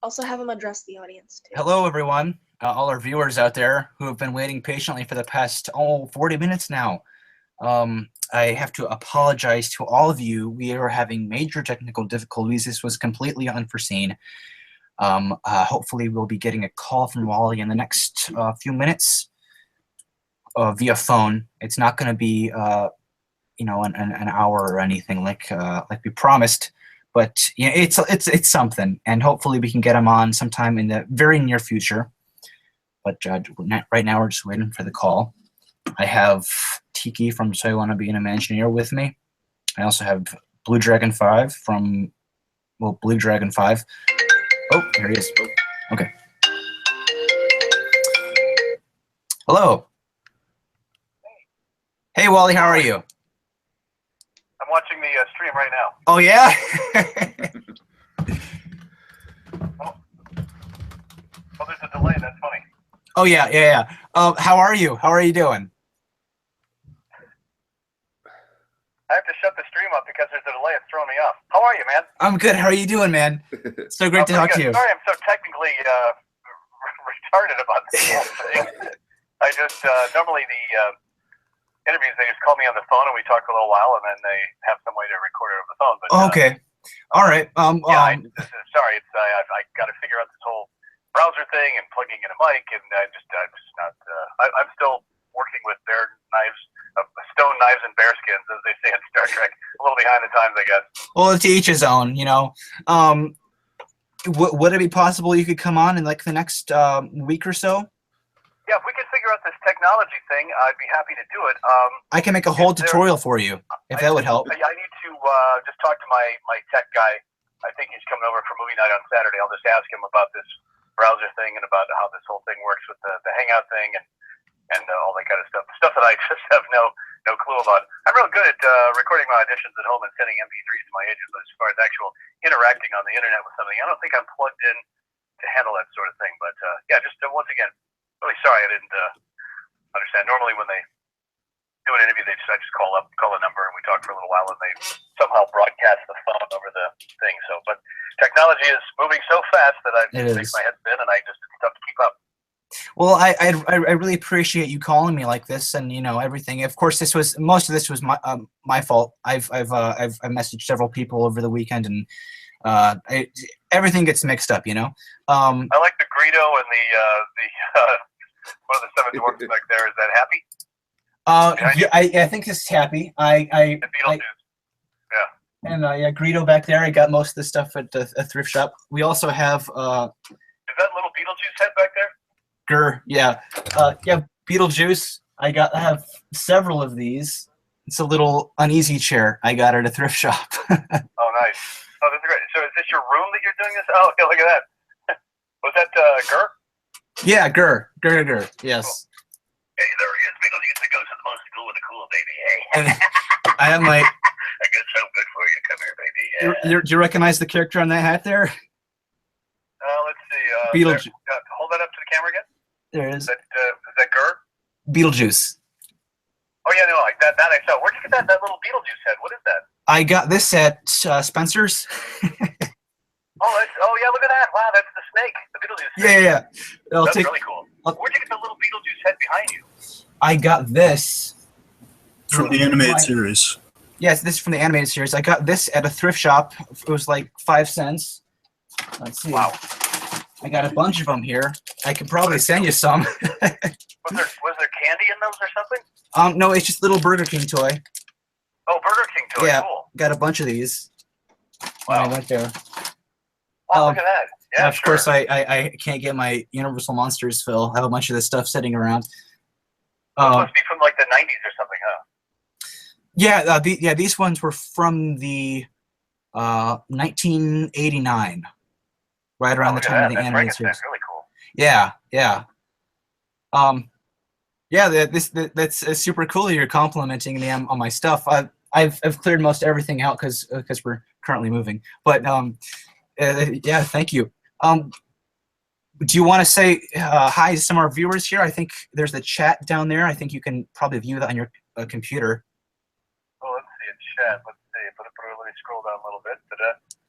Also have him address the audience too. Hello, everyone, all our viewers out there who have been waiting patiently for the past 40 minutes now. I have to apologize to all of you. We are having major technical difficulties. This was completely unforeseen. Hopefully, we'll be getting a call from Wally in the next few minutes via phone. It's not going to be, an hour or anything like we promised. But yeah, it's something, and hopefully we can get him on sometime in the very near future. But right now we're just waiting for the call. I have Tiki from So I Want to Be an Imagineer with me. I also have Blue Dragon 5 from Blue Dragon 5. Oh, here he is. Oh, okay. Hello. Hey, Wally, how are you? I'm watching the stream right now. Oh, yeah? Oh, there's a delay. That's funny. Oh, yeah. How are you? How are you doing? I have to shut the stream up because there's a delay. It's throwing me off. How are you, man? I'm good. How are you doing, man? So great to talk to you. Sorry, I'm so technically retarded about this whole thing. I just, normally the interviews, they just call me on the phone and we talk for a little while and then they have some way to record it over the phone. But, okay. All right. Sorry. It's, I got to figure out this whole browser thing and plugging in a mic, and I'm just not. I'm still working with bear knives, stone knives and bear skins, as they say in Star Trek. A little behind the times, I guess. Well, to each his own, you know. Would it be possible you could come on in like the next week or so? Yeah, if we could figure out this technology thing, I'd be happy to do it. I can make a whole tutorial for you, if that would help. I need to just talk to my tech guy. I think he's coming over for movie night on Saturday. I'll just ask him about this browser thing and about how this whole thing works with the Hangout thing and all that kind of stuff that I just have no clue about. I'm real good at recording my auditions at home and sending MP3s to my agents, but as far as actual interacting on the internet with something, I don't think I'm plugged in to handle that sort of thing. But yeah, just once again, really sorry I didn't understand. Normally when they do an interview, I just call a number and we talk for a little while and they somehow broadcast the phone over the thing. So, but technology is moving so fast that it makes my head spin, and it's tough to keep up. Well, I really appreciate you calling me like this, and everything. Of course, most of this was my fault. I've messaged several people over the weekend, and everything gets mixed up. I like the Greedo and the one of the seven dwarfs back there. Is that Happy? I think this is Happy. Beetlejuice. Yeah. And Greedo back there. I got most of the stuff at the thrift shop. We also have. Is that little Beetlejuice head back there? Yeah. Beetlejuice. I have several of these. It's a little uneasy chair I got at a thrift shop. Oh, nice. Oh, that's great. So is this your room that you're doing this? Oh, yeah, look at that. Was that Gur? Yeah, Gur. Yes. Cool. Hey, there he is. Beetlejuice goes to the most cool and the cool, baby. Hey. I have my. I got something good for you. Come here, baby. Do you recognize the character on that hat there? Let's see. Beetlejuice. Hold that up to the camera again. There it is. Is that Gur? Beetlejuice. Oh yeah, no, like that I saw. Where'd you get that little Beetlejuice head? What is that? I got this at Spencer's. Oh yeah, look at that! Wow, that's the snake, the Beetlejuice snake. Yeah. That's really cool. Where'd you get the little Beetlejuice head behind you? I got this from the animated series. Yes, this is from the animated series. I got this at a thrift shop. It was like 5 cents. Let's see. Wow. I got a bunch of them here. I could probably send you some. Was there candy in those or something? No, it's just little Burger King toy. Oh, Burger King toy. Yeah, cool. Got a bunch of these. Wow. I went there. Oh, look at that. Yeah, of course, I can't get my Universal Monsters fill. I have a bunch of this stuff sitting around. It must be from like the 90s or something, huh? Yeah, these ones were from the 1989, right around the time of the animated series. That's really cool. Yeah. That's super cool. You're complimenting me on my stuff. I've cleared most everything out because we're currently moving. But yeah, thank you. Do you want to say hi to some of our viewers here? I think there's the chat down there. I think you can probably view that on your computer. Oh, let's see, a chat. Let's see. Let me scroll down a little bit. But,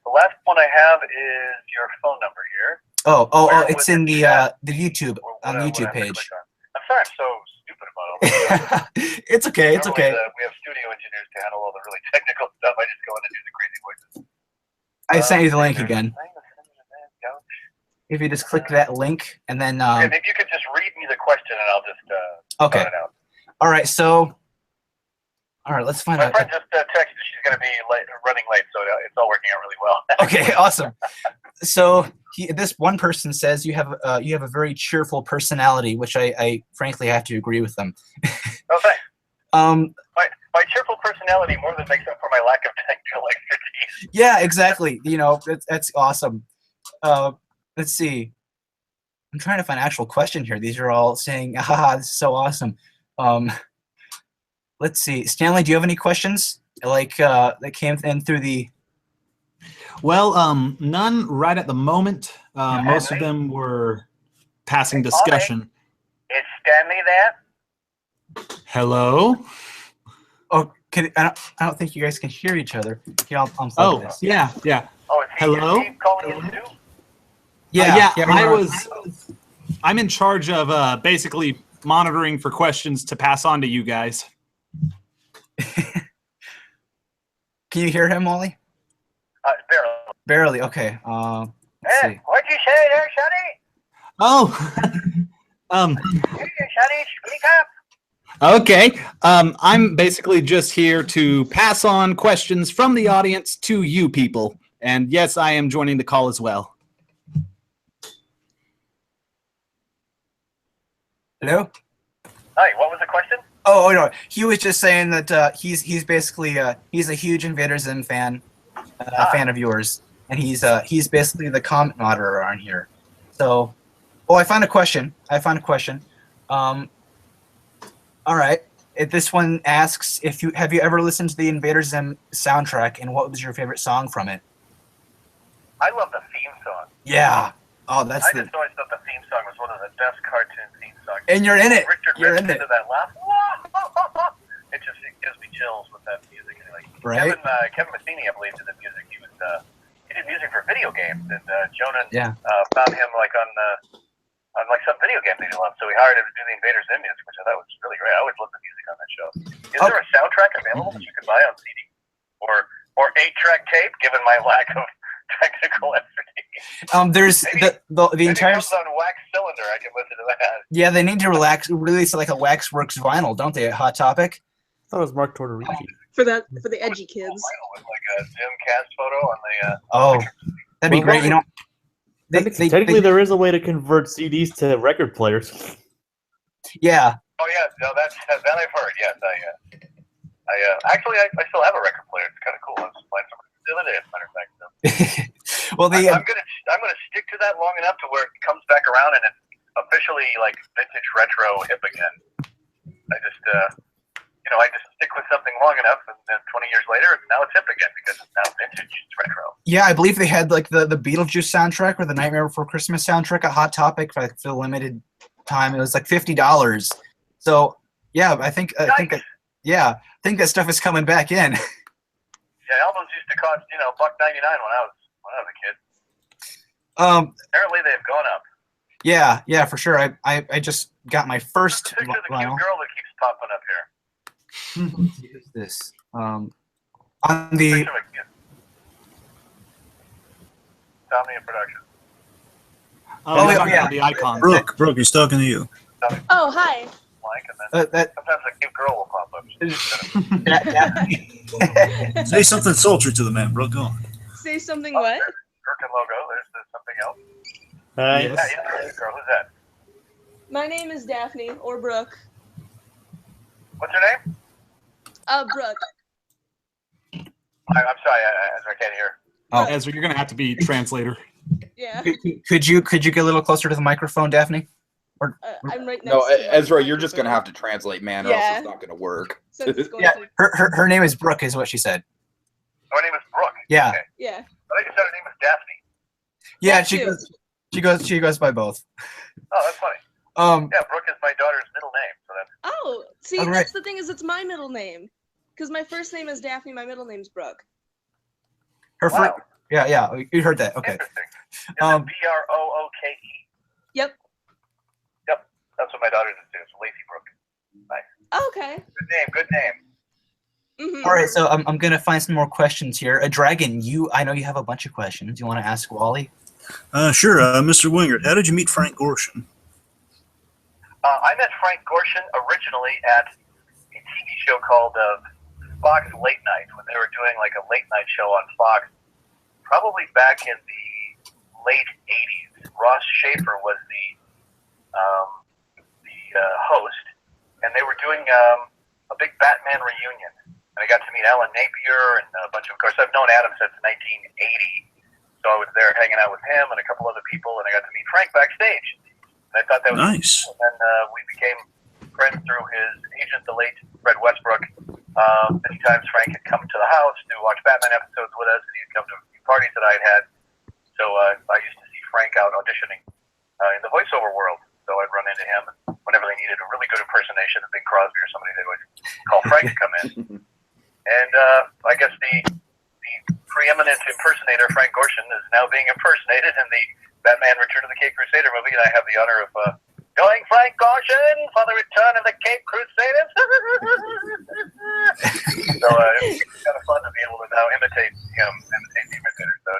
the last one I have is your phone number here. Where It's was in the the chat? YouTube on the What YouTube I have to page. click on? I'm sorry, I'm so stupid about all this. It's okay. It's Normally okay. we have studio engineers to handle all the really technical stuff. I just go in and do the crazy voices. I sent you the link There's a again. thing that's in the couch. If you just click that link and then Okay, maybe you could just read me the question and I'll just okay. start it out. All right. So, all right. Let's find My out. friend just texted she's going to be running late, so it's all working out really well. Okay. Awesome. So this one person says you have a very cheerful personality, which I frankly have to agree with them. Oh, thanks. My cheerful personality more than makes up for my lack of technical expertise. Yeah, exactly. You know, that's awesome. Let's see. I'm trying to find an actual question here. These are all saying, "Haha, this is so awesome." Let's see. Stanley, do you have any questions like that came in through the? Well, none right at the moment. Most of them were passing discussion. Is Stanley there? Hello? Oh, I don't think you guys can hear each other. Here, I'll unplug Oh, this. yeah. Oh, is he, Hello? Is he calling in too? Yeah, I'm in charge of basically monitoring for questions to pass on to you guys. Can you hear him, Wally? Barely. Barely. Okay. Let's see. What'd you say there, Sonny? Oh, Sonny, speak up. okay. I'm basically just here to pass on questions from the audience to you people. And yes, I am joining the call as well. Hello. Hi, what was the question? Oh no, he was just saying that he's basically he's a huge Invader Zim fan, fan of yours, and he's basically the comment moderator on here. So, I found a question. All right. This one asks have you ever listened to the Invader Zim soundtrack, and what was your favorite song from it? I love the theme song. Yeah. Oh, that's I just always thought the theme song was one of the best cartoon theme songs. And you're in it. Richard You're rips in it. into that laugh. It gives me chills with that music. Like, Right. Kevin Matheny, I believe, did the music. He did music for video games, and Jonah found him like on like some video game that he loved. So he hired him to do the Invader Zim music, which I thought was really great. I always loved the music on that show. Is there a soundtrack available that you could buy on CD or 8-track tape? Given my lack of technical expertise. There's the entire. It comes on wax cylinder. I can listen to that. Yeah, they need to release like a Waxworks vinyl, don't they? At Hot Topic. I thought it was Mark Tortorici. For the edgy kids. With like a Zim cast photo on the. That'd be great. You know, Technically, there is a way to convert CDs to record players. Yeah. Oh yeah, no, that I've heard. Yes, I actually still have a record player. It's kind of cool. I was playing some the other day, as a matter of fact. So. Well, I'm gonna stick to that long enough to where it comes back around and it's officially like vintage retro hip again. I just stick with something long enough, and then 20 years later, now it's hip again because it's now vintage. It's retro. Yeah, I believe they had like the Beetlejuice soundtrack or the Nightmare Before Christmas soundtrack at Hot Topic for the limited time. It was like $50. So yeah, I think that stuff is coming back in. Yeah, albums used to cost $1.99 when I was a kid. Apparently they've gone up. Yeah, for sure. I just got my first. Picture the cute girl that keeps popping up here. Who's this? On the. Tommy in production. The icons. Brooke, he's talking to you. Oh, hi. Blank, and then sometimes a cute girl will pop up. Say something sultry to the man, Brooke. Go on. Say something what? Birkin logo. There's something else. Hi. Yeah, girl. Who's that? My name is Daphne, or Brooke. What's her name? Brooke. I'm sorry, I can't hear. Oh, Ezra, you're gonna have to be translator. Yeah. Could you get a little closer to the microphone, Daphne? Or I'm right next No, to Ezra, you're just gonna have to translate, man, or else Yeah. it's not gonna work. Since it's going yeah, to. her name is Brooke, is what she said. Her name is Brooke. Yeah. Okay. Yeah. I thought you said her name was Daphne. Yeah, That she goes by both. Oh, that's funny. Yeah, Brooke is my daughter's middle name, so that's. Oh, see, Oh, right. that's the thing is it's my middle name. Because my first name is Daphne, my middle name's Brooke. Her Wow. yeah, you heard that. Okay. Interesting. Is it BROOK Yep. Yep, that's what my daughter's is too. It's Lacey Brook. Nice. Okay. Good name. Good name. Mm-hmm. All right, so I'm gonna find some more questions here. Dragon, I know you have a bunch of questions. You want to ask Wally? Sure, Mr. Wingert, how did you meet Frank Gorshin? I met Frank Gorshin originally at a TV show called Fox Late Night, when they were doing like a late night show on Fox, probably back in the late 80s. Ross Schaefer was the host, and they were doing a big Batman reunion. And I got to meet Alan Napier and a bunch of course, I've known Adam since 1980, so I was there hanging out with him and a couple other people, and I got to meet Frank backstage. And I thought that was Nice. cool. And we became friends through his agent, the late Fred Westbrook. Many times Frank had come to the house to watch Batman episodes with us, and he'd come to a few parties that I'd had. So I used to see Frank out auditioning in the voiceover world. So I'd run into him, and whenever they needed a really good impersonation of Bing Crosby or somebody, they would call Frank to come in. And I guess the preeminent impersonator, Frank Gorshin, is now being impersonated in the Batman Return of the Cape Crusader movie, and I have the honor of going Frank Gorshin for the Return of the Cape Crusaders. So it's kind of fun to be able to now imitate him, imitate the imitator. So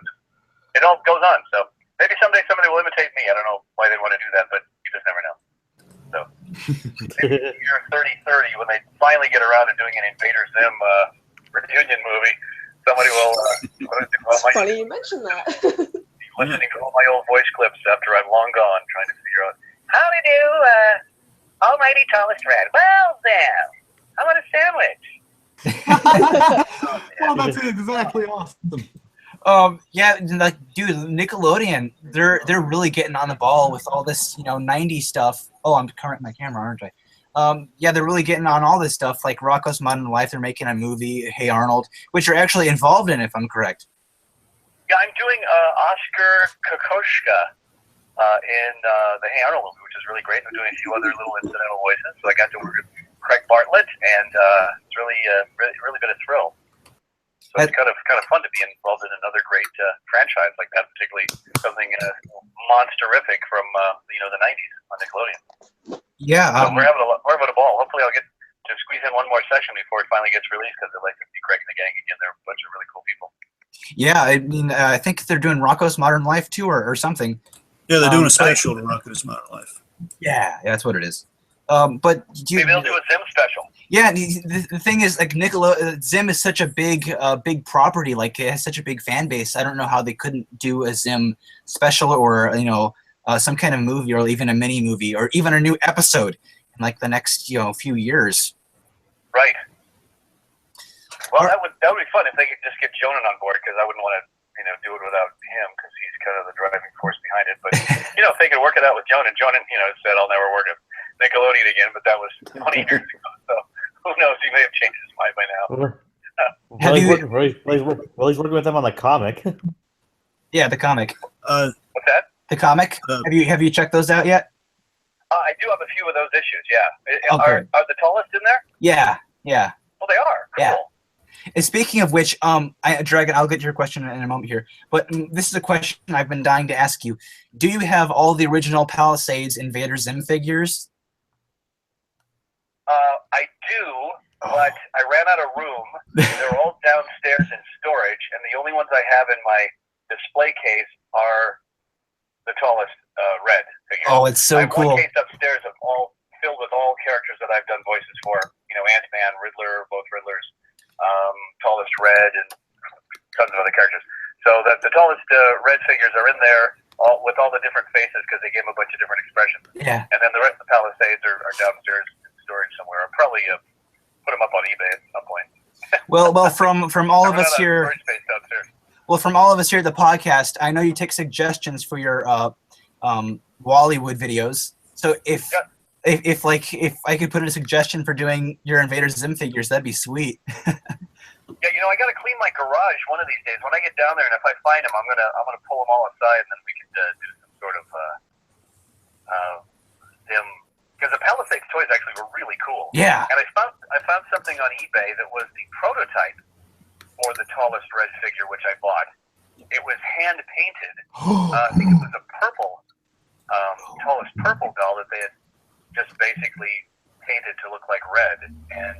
it all goes on. So maybe someday somebody will imitate me. I don't know why they want to do that, but you just never know. So maybe in the year 3030, when they finally get around to doing an Invader Zim reunion movie, somebody will. It's funny you mentioned that. Listening to all my old voice clips after I'm long gone, trying to figure out how to do Almighty Tallest Red. Well, then, how about a sandwich? Well, that's exactly awesome. Yeah, like, dude, Nickelodeon, they're really getting on the ball with all this, 90s stuff. Oh, I'm covering my camera, aren't I? Yeah, they're really getting on all this stuff, like Rocko's Modern Life. They're making a movie, Hey Arnold, which you're actually involved in, if I'm correct. Yeah, I'm doing Oscar Kokoschka in the Hey Arnold movie, which is really great. I'm doing a few other little incidental voices, so I got to work with Craig Bartlett, and it's really been a thrill. So it's kind of fun to be involved in another great franchise like that, particularly something monsterific from the 90s on Nickelodeon. Yeah, So we're having a ball. Hopefully, I'll get to squeeze in one more session before it finally gets released, because I like to see Craig and the gang again. They're a bunch of really cool people. yeah. I mean, I think they're doing Rocko's Modern Life too, or something. Yeah, they're doing a special to Rocko's Modern Life. Yeah, that's what it is. But Maybe they'll do a Zim special. yeah, the thing is, like, Zim is such a big property. Like, it has such a big fan base. I don't know how they couldn't do a Zim special, or some kind of movie, or even a mini movie, or even a new episode in like the next few years. Right. Well, that would be fun if they could just get Jonan on board, because I wouldn't want to do it without him, because he's kind of the driving force behind it. But if they could work it out with Jonan said I'll never work at Nickelodeon again, but that was 20 years ago. So who knows? He may have changed his mind by now. He's working with them on the comic. Yeah, the comic. What's that? The comic. Have you checked those out yet? I do have a few of those issues. Yeah. Okay. Are the tallest in there? Yeah. Well, they are. Cool. Yeah. And speaking of which, Dragon, I'll get to your question in a moment here. But this is a question I've been dying to ask you. Do you have all the original Palisades Invader Zim figures? I do, but I ran out of room. They're all downstairs in storage, and the only ones I have in my display case are the tallest red figures. Oh, it's so cool. I have one case upstairs filled with all characters that I've done voices for. Ant-Man, Riddler, both Riddlers, tallest red, and tons of other characters. So the tallest red figures are in there with all the different faces, because they gave them a bunch of different expressions. Yeah. And then the rest of the Palisades are downstairs in storage somewhere. I'll probably put them up on eBay at some point. Well, from all of us here. Storage space downstairs. Well, from all of us here at the podcast, I know you take suggestions for your Wallywood videos. So if I could put in a suggestion for doing your Invader Zim figures, that'd be sweet. Yeah, I got to clean my garage one of these days. When I get down there, and if I find them, I'm gonna pull them all aside, and then we can do some sort of Zim. Because the Palisades toys actually were really cool. Yeah. And I found something on eBay that was the prototype for the tallest red figure, which I bought. It was hand painted. I think it was a purple tallest purple doll that they had just basically painted to look like red, and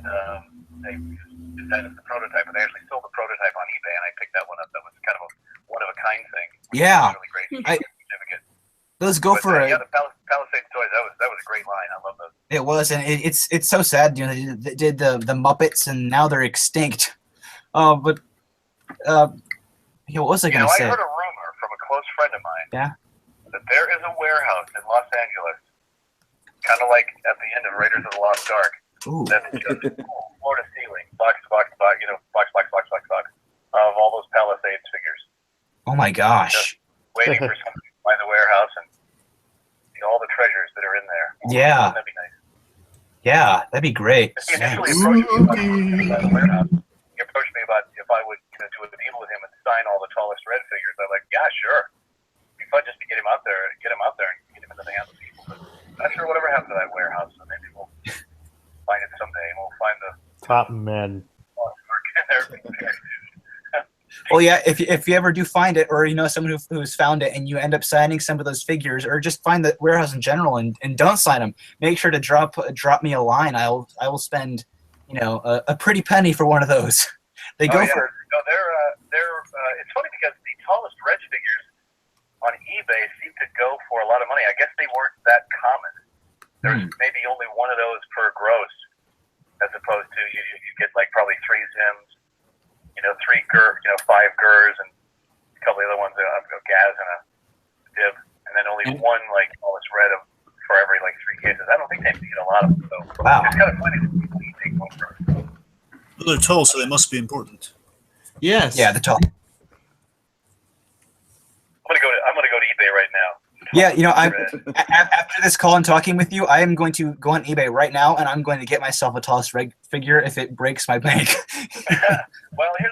they did that as the prototype. And they actually sold the prototype on eBay, and I picked that one up. That was kind of a one-of-a-kind thing. Yeah. It was really great. Certificate. Those go for yeah, the Palisades toys. That was a great line. I love those. It was, and it's so sad. You know, they did the Muppets, and now they're extinct. But what was I going to say? I heard a rumor from a close friend of mine. Yeah. That there is a warehouse in Los Angeles, kind of like at the end of Raiders of the Lost Ark. Ooh. That's just floor to ceiling, box, box, of all those Palisades figures. Oh my gosh. Just waiting for somebody to find the warehouse and see all the treasures that are in there. Yeah. That'd be nice. Yeah, that'd be great. He initially approached me about the warehouse. He approached me about if I would do a deal with him and sign all the tallest red figures. I'm like, yeah, sure. It'd be fun just to get him out there and get him into the hands of people. But I'm not sure whatever happened to that warehouse. So maybe we'll find it someday, and we'll find the Top men. Well, yeah, if you ever do find it, or you know someone who's found it, and you end up signing some of those figures, or just find the warehouse in general and don't sign them, make sure to drop me a line. I will spend a pretty penny for one of those. They go for. No, they're it's funny because the tallest Reg figures on eBay seem to go for a lot of money. I guess they weren't that common. There's maybe only one of those per gross, as opposed to you get like probably 3 Zims, 5 Gers, and a couple of other ones, a Gaz and a Dib, and then only one like tallest Red for every like 3 cases. I don't think they get a lot of them. So wow. It's kind of funny that you take one first. Well, they're tall, so they must be important. Yes. Yeah, the tall. I'm gonna go to eBay right now. Yeah, after this call and talking with you, I am going to go on eBay right now, and I'm going to get myself a tallest Reg figure if it breaks my bank. Well, they're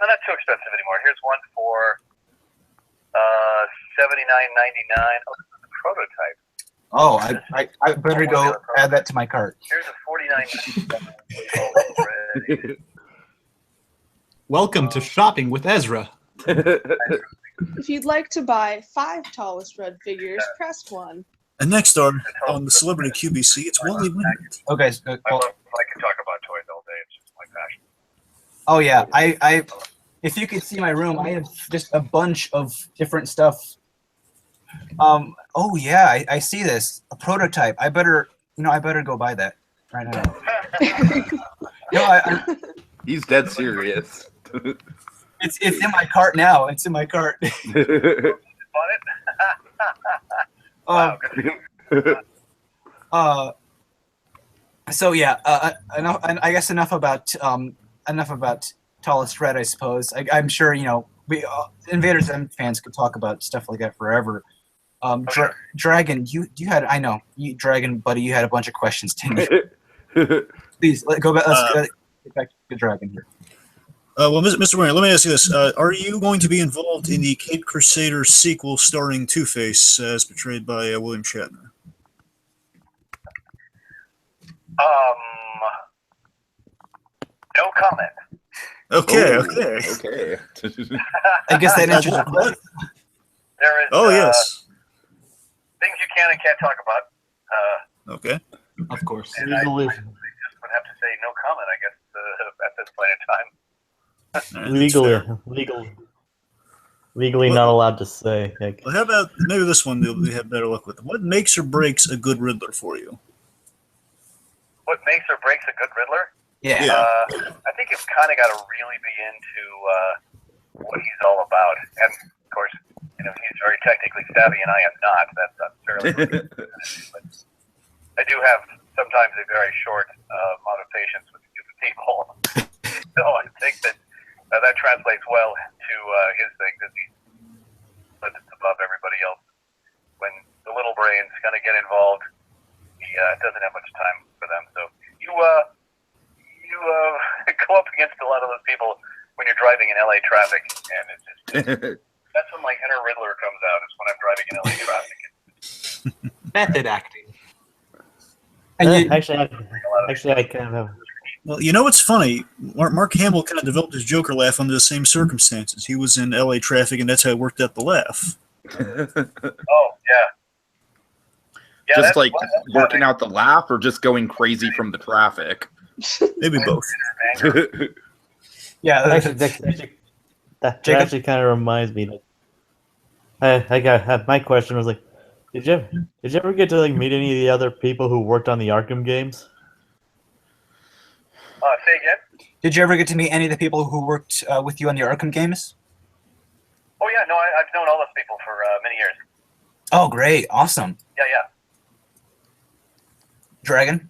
not too expensive anymore. Here's one for $79.99. Oh, this is a prototype. Oh, I better go add that to my cart. Here's a $49.99. Welcome to shopping with Ezra. If you'd like to buy 5 tallest red figures, press 1. And next on the Celebrity QBC, it's Wally Wingert. Okay. I can talk about toys all day. It's just my passion. Oh yeah, I if you could see my room, I have just a bunch of different stuff. Oh yeah, I see this. A prototype. I better go buy that right now. He's dead serious. It's in my cart now. It's in my cart. So yeah, enough. I guess enough about tallest Red. I suppose. I'm sure we Invaders M fans could talk about stuff like that forever. Dragon, you had Dragon buddy, you had a bunch of questions, didn't you? Please go back. Let's get back to the Dragon here. Well, Mr. Wingert, let me ask you this: are you going to be involved in the Caped Crusader sequel starring Two-Face, as portrayed by William Shatner? No comment. Okay. I guess that answers the question. There is. Yes. Things you can and can't talk about. Okay. Of course. And I just would have to say no comment, I guess, at this point in time. Legally not allowed to say. Well, how about maybe this one we have better luck with? What makes or breaks a good Riddler for you? What makes or breaks a good Riddler? Yeah. I think you've kind of got to really be into what he's all about. And, of course, he's very technically savvy, and I am not. That's unfairly. But I do have sometimes a very short amount of patience with stupid people. So I think that translates well to his thing, because he's above everybody else. When the little brains kind of get involved, he doesn't have much time for them. So you go up against a lot of those people when you're driving in LA traffic, and it's just that's when my inner Riddler comes out. Is when I'm driving in LA traffic. Method acting. Actually, I kind of have. Well, what's funny? Mark Hamill kind of developed his Joker laugh under the same circumstances. He was in LA traffic, and that's how he worked out the laugh. Oh, yeah. Yeah, Just that's like what- that's working out the laugh or just going crazy from the traffic? Maybe both. anger. Yeah, That Jacob? actually kind of reminds me. My question was like, did you ever get to like meet any of the other people who worked on the Arkham games? Say again? Did you ever get to meet any of the people who worked with you on the Arkham games? Oh yeah, no, I've known all those people for many years. Oh, great. Awesome. Yeah, yeah. Dragon?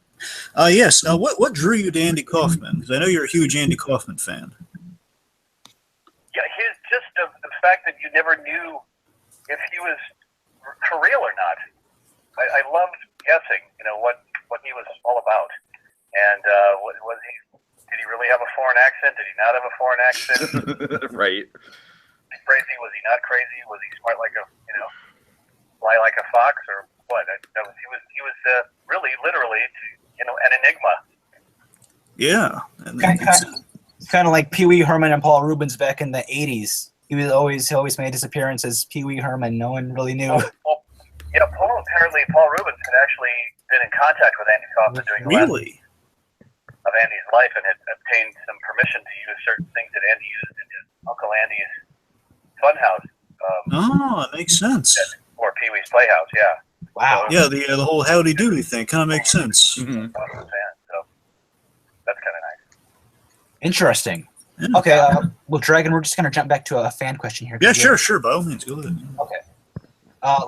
Yes. What drew you to Andy Kaufman? Because I know you're a huge Andy Kaufman fan. Yeah, his just the fact that you never knew if he was for real or not. I loved guessing, what he was all about, and was he? Did he really have a foreign accent? Did he not have a foreign accent? Right. Was he crazy? Was he not crazy? Was he smart like a fly like a fox or what? He was really literally an enigma. Yeah. And Kind of like Pee Wee Herman and Paul Rubens back in the 80s. He always made his appearance as Pee Wee Herman. No one really knew. Yeah, Paul Rubens had actually been in contact with Andy Kaufman during the last really? of Andy's life and had obtained some permission to use certain things that Andy used in his Uncle Andy's funhouse. Oh, that makes sense. Or Pee Wee's Playhouse, yeah. Wow. Yeah, the whole howdy doody thing kind of makes sense. Mhm. I was a fan, so that's kind of nice. Interesting. Yeah. Okay, well, Dragon, we're just going to jump back to a fan question here. Yeah, sure. By all means, go ahead. Okay.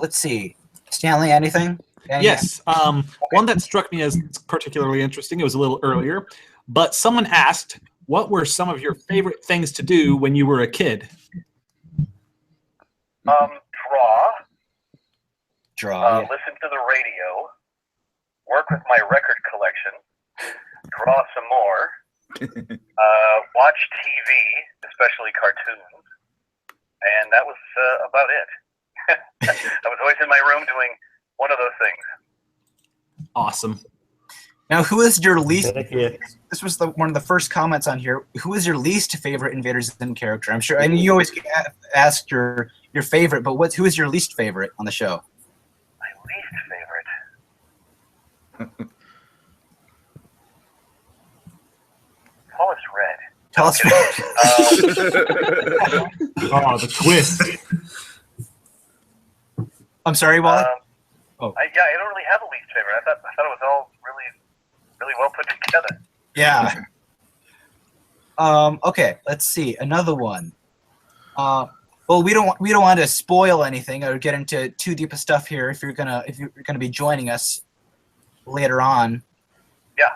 Let's see. Stanley, anything? Yes. One that struck me as particularly interesting, it was a little earlier, but someone asked, what were some of your favorite things to do when you were a kid? Draw. Yeah. Listen to the radio, work with my record collection, draw some more, watch TV, especially cartoons, and that was about it. I was always in my room doing one of those things. Awesome. Now, who is your least? Heck yeah. This was one of the first comments on here. Who is your least favorite Invader Zim character? I'm sure. I mean, you always get asked your favorite, but who is your least favorite on the show? My least favorite. Paulus Red. Tell us. Oh, the twist. I'm sorry, Wally. I don't really have a least favorite. I thought it was all really well put together. Yeah. Okay. Let's see another one. Well, we don't want to spoil anything or get into too deep of stuff here. If you're gonna be joining us later on. Yeah.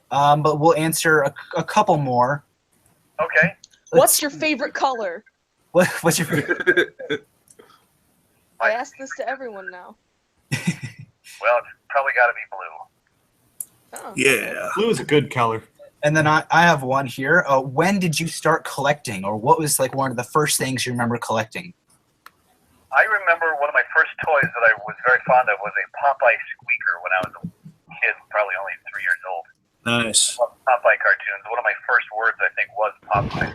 But we'll answer a couple more. Okay. What's your favorite color? What's your favorite? I ask this to everyone now. Well, it's probably got to be blue. Oh. Yeah. Blue is a good color. And then I have one here. When did you start collecting, or what was like one of the first things you remember collecting? I remember one of my first toys that I was very fond of was a Popeye squeaker when I was a kid, probably only 3 years old. Nice. I loved Popeye cartoons. One of my first words, I think, was Popeye.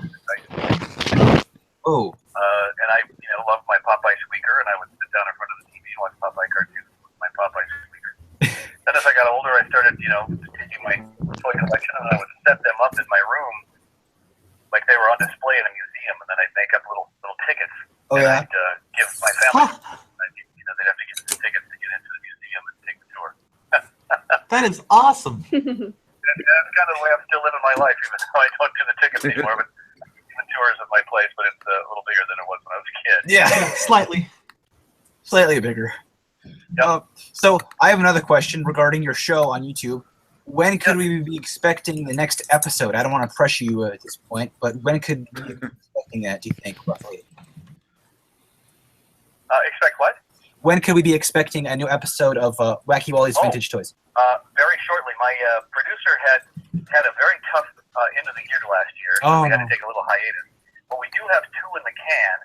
Oh. And I, loved my Popeye squeaker, and I would sit down in front of the TV and watch Popeye cartoons with my Popeye squeaker. Then as I got older, I started, taking my toy collection, and I would set them up in my room like they were on display in a museum, and then I'd make up little tickets. Oh, and yeah? I'd give my family. They'd have to give the tickets to get into the museum and take the tour. That is awesome. And that's kind of the way I'm still living my life, even though I don't do the tickets anymore. But even tours of my place, but it's a little bigger than it was when I was a kid. Yeah. Slightly bigger. Yep. So I have another question regarding your show on YouTube. When could we be expecting the next episode? I don't want to pressure you at this point, but when could we be expecting that, do you think, roughly? Expect what? When could we be expecting a new episode of Wacky Wally's Vintage Toys? Very shortly. My producer had a very tough end of the year last year, so Oh, we had no. to take a little hiatus. But we do have 2 in the can.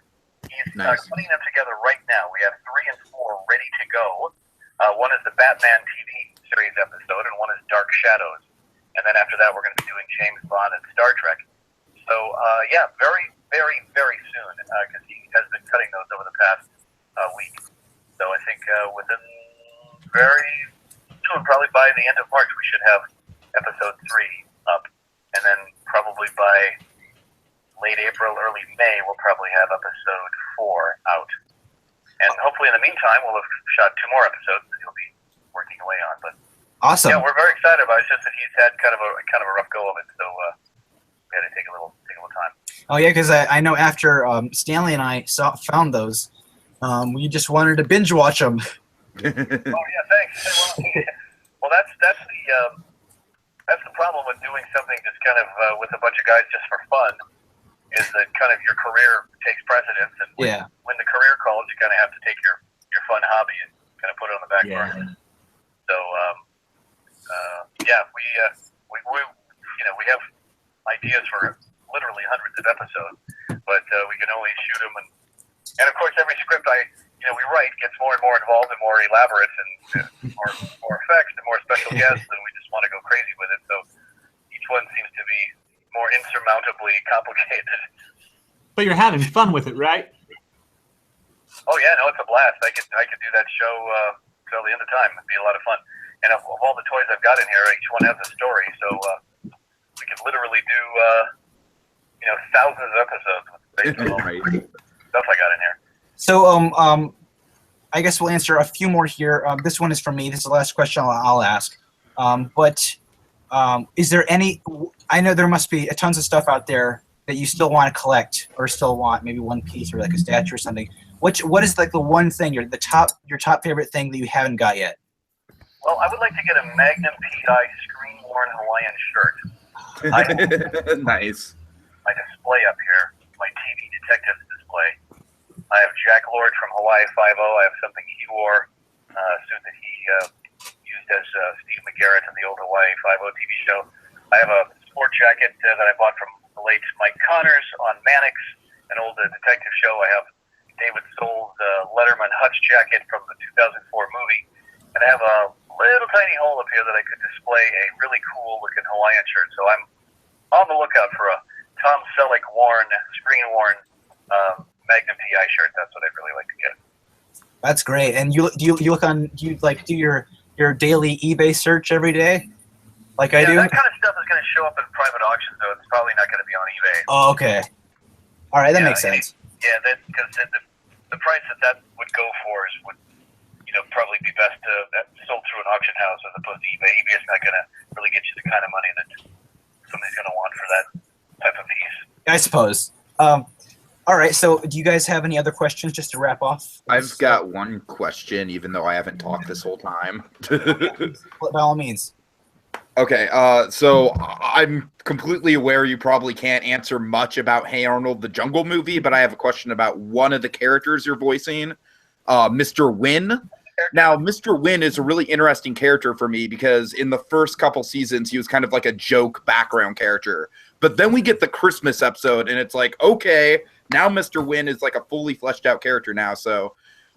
He's Nice. putting them together right now. We have 3 and 4 ready to go. One is the Batman TV series episode, and one is Dark Shadows. And then after that, we're going to be doing James Bond and Star Trek. So, very, very, very soon, because he has been cutting those over the past week. So I think within very soon, probably by the end of March, we should have episode 3 up. And then probably by late April, early May, we'll probably have episode 4 out. And hopefully in the meantime, we'll have shot 2 more episodes that he'll be working away on. But Awesome. yeah, we're very excited about it. It's just that he's had kind of a rough go of it, so we had to take a little time. Oh yeah, because I know after Stanley and I found those, we just wanted to binge watch them. Oh yeah, thanks. Well, that's the problem with doing something just kind of with a bunch of guys just for fun, is that kind of your career takes precedence, and when the career calls, you kind of have to take your fun hobby and kind of put it on the back burner. So we have ideas for literally hundreds of episodes, but we can only shoot them, and of course every script we write gets more and more involved and more elaborate and more effects and more special guests, and we just want to go crazy with it. So each one seems to be more insurmountably complicated. But you're having fun with it, right? Oh yeah, no, it's a blast. I could do that show till the end of time. It'd be a lot of fun. And of all the toys I've got in here, each one has a story, so we could literally do thousands of episodes based on all the stuff I got in here. So I guess we'll answer a few more here. This one is from me. This is the last question I'll ask. But is there any? I know there must be tons of stuff out there that you still want to collect, or still want maybe one piece or like a statue or something. What is like the one thing your top favorite thing that you haven't got yet? Well, I would like to get a Magnum PI screen-worn Hawaiian shirt. Nice. My display up here, my TV detectives display. I have Jack Lord from Hawaii Five-0. I have something he wore, a suit that he used as Steve McGarrett in the old Hawaii Five-0 TV show. I have a sport jacket that I bought from the late Mike Connors on Mannix, an old detective show. I have David Soul's Letterman Hutch jacket from the 2004 movie. And I have a little tiny hole up here that I could display a really cool-looking Hawaiian shirt. So I'm on the lookout for a Tom Selleck screen-worn Magnum PI shirt. That's what I'd really like to get. That's great. And do you do your daily eBay search every day, like I do? That kind of stuff is going to show up in private auctions, so it's probably not going to be on eBay. Oh, okay. All right, that makes sense. Yeah, because the price that would go for would probably be best sold through an auction house as opposed to eBay. eBay is not going to really get you the kind of money that somebody's going to want for that type of piece. I suppose. All right, so do you guys have any other questions just to wrap off? I've got one question, even though I haven't talked this whole time. By all means. Okay, so I'm completely aware you probably can't answer much about Hey Arnold, the Jungle movie, but I have a question about one of the characters you're voicing, Mr. Wynn. Now, Mr. Wynn is a really interesting character for me because in the first couple seasons, he was kind of like a joke background character. But then we get the Christmas episode, and it's like, okay, now Mr. Wynn is like a fully fleshed out character now. So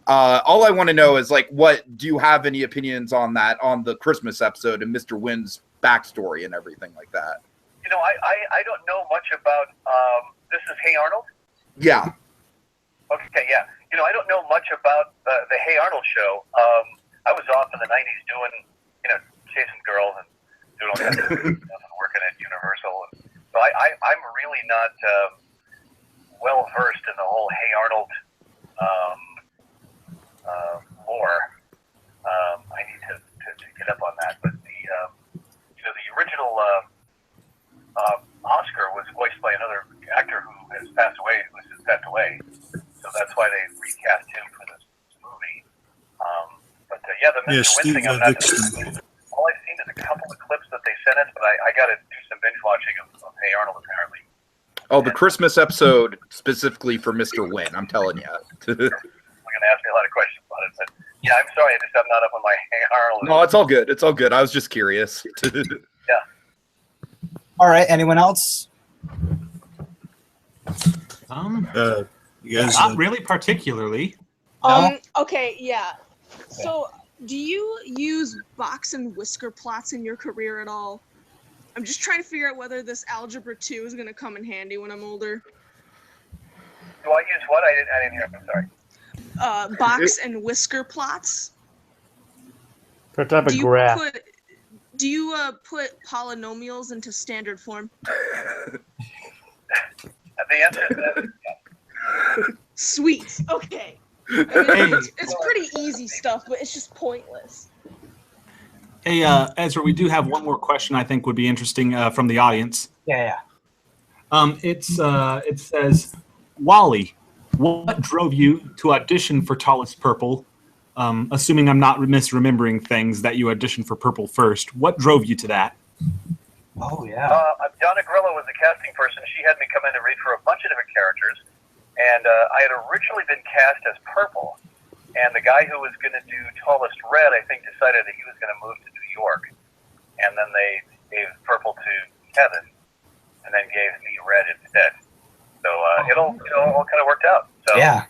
all I want to know is, like, what do you have any opinions on that, on the Christmas episode and Mr. Wynn's backstory and everything like that? I don't know much about, this is Hey Arnold? Yeah. Okay, yeah. I don't know much about the Hey Arnold show. I was off in the 90s doing, chasing girls and doing all kinds of stuff and working at Universal. So I'm really not well versed in the whole Hey Arnold lore. I need to get up on that. But the original Oscar was voiced by another actor who has passed away. So that's why they recast him for this movie. The Mr. Wynn thing, all I've seen is a couple of clips that they sent us, but I got to do some binge watching of Hey Arnold, apparently. Oh, the Christmas episode specifically for Mr. Wynn, I'm telling you. You're going to ask me a lot of questions about it, but yeah, I'm sorry, I'm not up on my Hey Arnold. No, it's all good. It's all good. I was just curious. Yeah. All right, anyone else? You guys, not really particularly. Okay, yeah. So, do you use box and whisker plots in your career at all? I'm just trying to figure out whether this Algebra 2 is going to come in handy when I'm older. Do I use what? I didn't hear. I'm sorry. Box and whisker plots. For type of Do you graph. put polynomials into standard form? And the answer is that Sweet. Okay. I mean, it's pretty easy stuff, but it's just pointless. Hey, Ezra, we do have one more question I think would be interesting from the audience. Yeah. It says, Wally, what drove you to audition for Tallest Purple? Assuming I'm not misremembering things, that you auditioned for Purple first. What drove you to that? Oh, yeah. Donna Grillo was the casting person. She had me come in and read for a bunch of different characters. And I had originally been cast as Purple. And the guy who was going to do Tallest Red, I think, decided that he was going to move to New York. And then they gave Purple to Kevin, and then gave me Red instead. So it all kind of worked out. So. Yeah.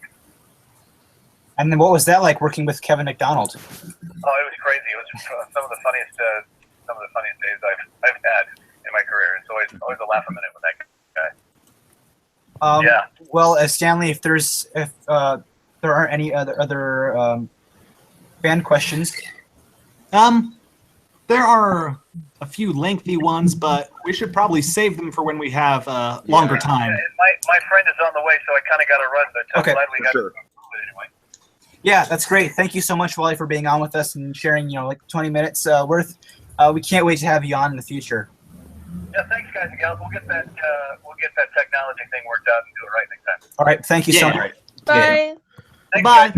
And then what was that like working with Kevin McDonald? Oh, it was crazy. It was some of the funniest days I've had in my career. It's always a laugh a minute with that guy. Yeah. Well, Stanley, if there aren't any other fan questions, there are a few lengthy ones, but we should probably save them for when we have longer time. My friend is on the way, so I kind of got to run. But I'm Okay. glad we got Sure. to anyway. yeah, that's great. Thank you so much, Wally, for being on with us and sharing, like 20 minutes worth. We can't wait to have you on in the future. Yeah, thanks, guys and gals. We'll get that technology thing worked out and do it right next time. All right. Thank you so Yeah. much. Bye. Thanks, Bye.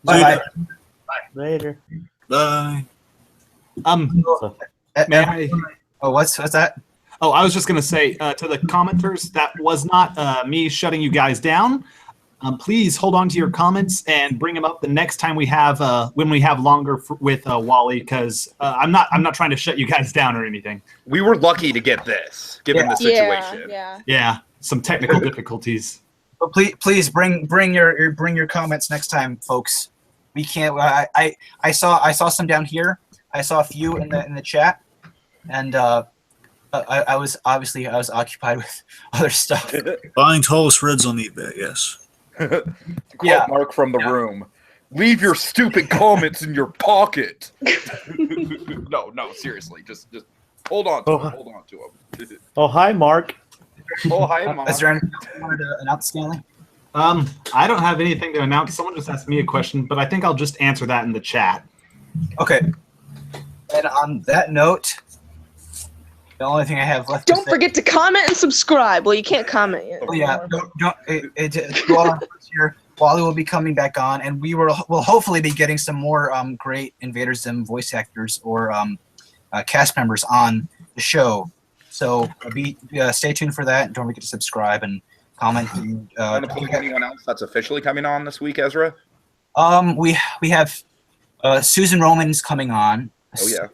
guys. Bye. Later. Bye. May I? Oh, what's that? Oh, I was just going to say to the commenters, that was not me shutting you guys down. Please hold on to your comments and bring them up the next time we have when we have longer with Wally, because I'm not trying to shut you guys down or anything. We were lucky to get this, given the situation. Yeah, some technical difficulties. But please bring your comments next time, folks. We can't. I saw some down here. I saw a few in the chat, and I was occupied with other stuff. Buying Tallest Reds on eBay, yes. Quote Yeah. Mark from the room. Leave your stupid comments in your pocket. No, seriously. Just hold on to them. Hold on to them. Oh, hi, Mark. Oh, hi, Mom. Is there anything you wanted to announce, Stanley? I don't have anything to announce. Someone just asked me a question, but I think I'll just answer that in the chat. Okay. And on that note, the only thing I have left. Don't forget to comment and subscribe. Well, you can't comment yet. Oh, yeah, go on here. Wally will be coming back on, and we'll hopefully be getting some more great Invader Zim voice actors or cast members on the show. So stay tuned for that. Don't forget to subscribe and comment. And, Want to plug anyone else that's officially coming on this week, Ezra? we have Susan Roman's coming on. Oh yeah.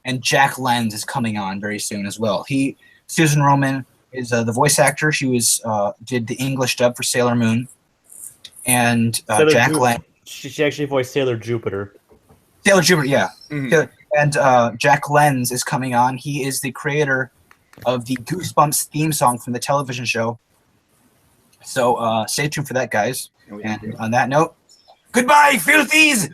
And Jack Lenz is coming on very soon as well. Susan Roman is the voice actor. She did the English dub for Sailor Moon, and Jack Lenz. She actually voiced Sailor Jupiter. Sailor Jupiter, yeah. Mhm. And Jack Lenz is coming on. He is the creator of the Goosebumps theme song from the television show. So stay tuned for that, guys. Oh, yeah. And on that note, goodbye, filthies!